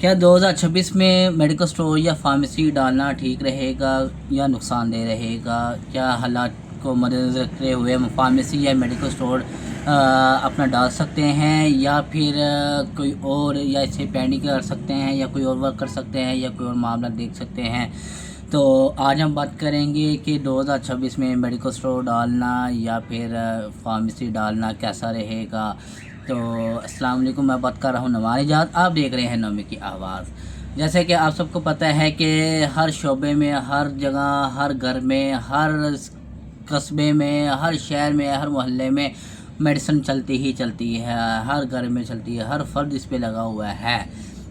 क्या 2026 में medical store या फार्मेसी डालना ठीक रहेगा या नुकसानदेह रहेगा? क्या हालात को मद्देनज़र रखते हुए हम फार्मेसी या मेडिकल स्टोर अपना डाल सकते हैं, या फिर कोई और, या इसे पेंडिंग कर सकते हैं, या कोई और वर्क कर सकते हैं, या कोई और मामला देख सकते हैं? तो आज हम बात करेंगे कि 2026 में मेडिकल स्टोर डालना या फिर फार्मेसी डालना कैसा रहेगा। तो अस्सलाम वालेकुम, मैं बात कर रहा हूँ नवार इजाज़, आप देख रहे हैं नौमी की आवाज़। जैसे कि आप सबको पता है कि हर शोबे में, हर जगह, हर घर में, हर कस्बे में, हर शहर में, हर मोहल्ले में मेडिसिन चलती ही चलती है, हर घर में चलती है, हर फर्द इस पे लगा हुआ है।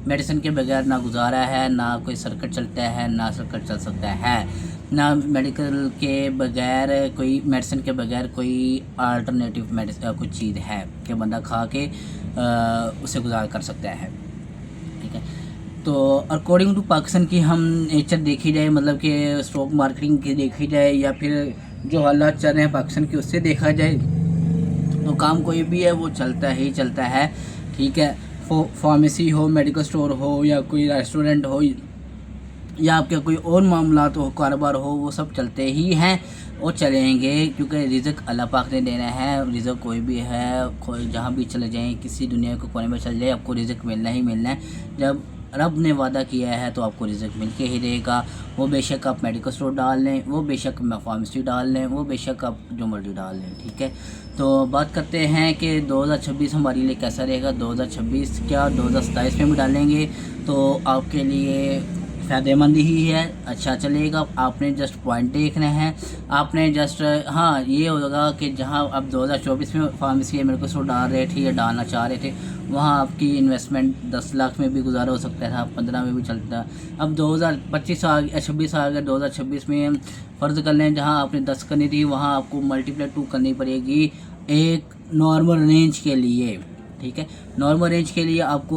मेडिसिन के बगैर ना गुजारा है, ना कोई सर्किट चलता है, ना सर्किट चल सकता है, ना मेडिकल के बगैर कोई, मेडिसिन के बगैर कोई अल्टरनेटिव मेडिसिन कुछ चीज़ है कि बंदा खा के उसे गुजार कर सकता है। ठीक है, तो अकॉर्डिंग टू पाकिस्तान की हम नेचर देखी जाए, मतलब कि स्टॉक मार्केटिंग की देखी जाए, या फिर जो हालात चल रहे हैं पाकिस्तान के उससे देखा जाए, तो काम कोई भी है वो चलता ही चलता है। ठीक है, फार्मेसी हो, मेडिकल स्टोर हो, या कोई रेस्टोरेंट हो, या आपके कोई और मामला हो, कारोबार हो, वो सब चलते ही हैं और चलेंगे, क्योंकि रिज़्क अल्लाह पाक ने देना है। रिज़्क कोई भी है, कोई जहाँ भी चले जाएं, किसी दुनिया के कोने में चले जाए, आपको रिज़्क मिलना ही मिलना है। जब रब ने वादा किया है तो आपको रिज़्क मिल के ही रहेगा। वो बेशक आप मेडिकल स्टोर डाल लें, वो बेशक फार्मेसी डाल लें, वो बेशक आप जो मर्जी डाल लें। ठीक है, तो बात करते हैं कि 2026 हमारे लिए कैसा रहेगा। 2026 क्या 2027 में भी डालेंगे तो आपके लिए फ़ायदेमंद ही है, अच्छा चलेगा। आपने जस्ट पॉइंट देखना है, आपने जस्ट, हाँ ये होगा कि जहाँ आप 2024 में फार्मेसी या मेडिकल स्टोर डाल रहे थे या डालना चाह रहे थे, वहाँ आपकी इन्वेस्टमेंट 10 लाख में भी गुजारा हो सकता था, 15 में भी चलता। अब 2025 आ गया, 26 आ गया, 2026 में फ़र्ज़ कर लें जहाँ आपने 10 करनी थी, वहाँ आपको मल्टीप्लाई 2 करनी पड़ेगी एक नॉर्मल रेंज के लिए। ठीक है, नॉर्मल रेंज के लिए आपको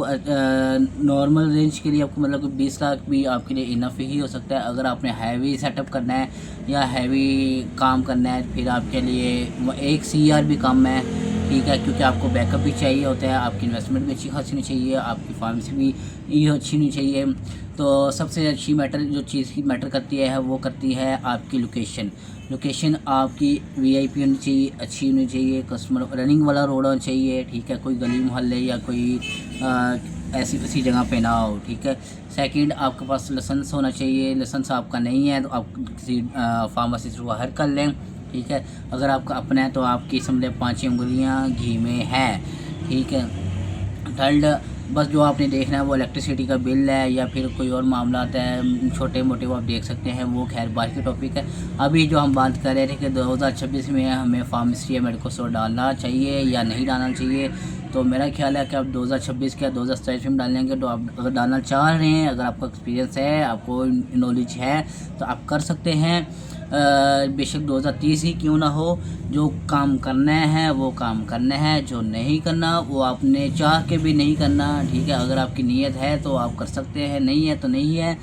मतलब कि 20 लाख भी आपके लिए इनफ ही हो सकता है। अगर आपने हैवी सेटअप करना है या हैवी काम करना है, फिर आपके लिए 1 CR भी कम है। ठीक है, क्योंकि आपको बैकअप भी चाहिए होता है, आपकी इन्वेस्टमेंट भी अच्छी खासी होनी चाहिए, आपकी फार्मेसी भी अच्छी होनी चाहिए। तो सबसे अच्छी मैटर जो चीज़ की मैटर करती है वो करती है आपकी लोकेशन। लोकेशन आपकी VIP होनी चाहिए, अच्छी होनी चाहिए, कस्टमर रनिंग वाला रोड होना चाहिए। ठीक है, कोई गली मोहल्ले या कोई ऐसी किसी जगह पे ना हो। ठीक है, सेकंड आपके पास लाइसेंस होना चाहिए। लाइसेंस आपका नहीं है तो आप किसी फार्मेसी से हायर कर लें। ठीक है, अगर आपका अपना है तो आपकी समझ 5 उंगलियाँ घी में है। ठीक है, थर्ड बस जो आपने देखना है वो इलेक्ट्रिसिटी का बिल है, या फिर कोई और मामला आता है छोटे मोटे, वो आप देख सकते हैं, वो खैर बात की टॉपिक है। अभी जो हम बात कर रहे थे कि 2026 में हमें फार्मेसी या मेडिकल स्टोर डालना चाहिए या नहीं डालना चाहिए, तो मेरा ख्याल है कि आप 2026 के 2027 में डालेंगे तो आप अगर डालना चाह रहे हैं, अगर आपका एक्सपीरियंस है, आपको नॉलेज है, तो आप कर सकते हैं। बेशक 2030 ही क्यों ना हो, जो काम करना है वो काम करना है, जो नहीं करना वो आपने चाह के भी नहीं करना। ठीक है, अगर आपकी नीयत है तो आप कर सकते हैं, नहीं है तो नहीं है।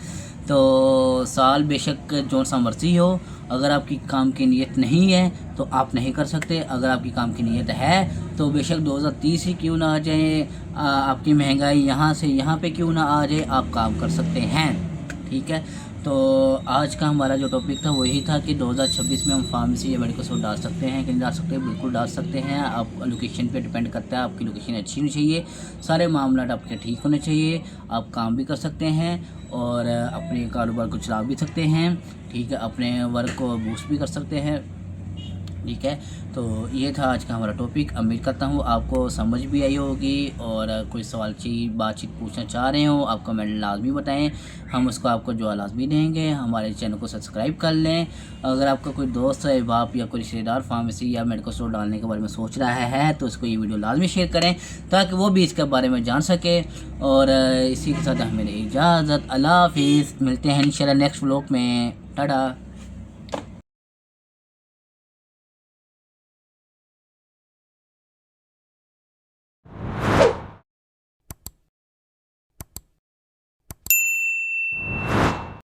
तो साल बेशक जो सा मर्जी हो, अगर आपकी काम की नीयत नहीं है तो आप नहीं कर सकते। अगर आपकी काम की नीयत है तो बेशक 2030 ही क्यों ना आ जाए, आपकी महंगाई यहाँ से यहाँ पे क्यों ना आ जाए, आप काम कर सकते हैं। ठीक है, तो आज का हमारा जो टॉपिक था वही था कि 2026 में हम फार्मेसी या मेडिकल स्टोर डाल सकते हैं कि नहीं डाल सकते। बिल्कुल डाल सकते हैं, आप लोकेशन पे डिपेंड करता है, आपकी लोकेशन अच्छी होनी चाहिए, सारे मामला आपके ठीक होने चाहिए, आप काम भी कर सकते हैं और अपने कारोबार को चला भी सकते हैं। ठीक है, अपने वर्क को बूस्ट भी कर सकते हैं। ठीक है, तो ये था आज का हमारा टॉपिक। उम्मीद करता हूँ आपको समझ भी आई होगी, और कोई सवाल बातचीत पूछना चाह रहे हो आप कमेंट लाजमी बताएं, हम उसको आपको जवाब लाजमी देंगे। हमारे चैनल को सब्सक्राइब कर लें। अगर आपका कोई दोस्त है, बाप या कोई रिश्तेदार फार्मेसी या मेडिकल स्टोर डालने के बारे में सोच रहा है तो उसको ये वीडियो लाजमी शेयर करें ताकि वो भी इसके बारे में जान सके। और इसी के साथ हमें इजाज़त, अल्लाह हाफिज़, मिलते हैं इंशाल्लाह नेक्स्ट व्लॉग में। टाटा।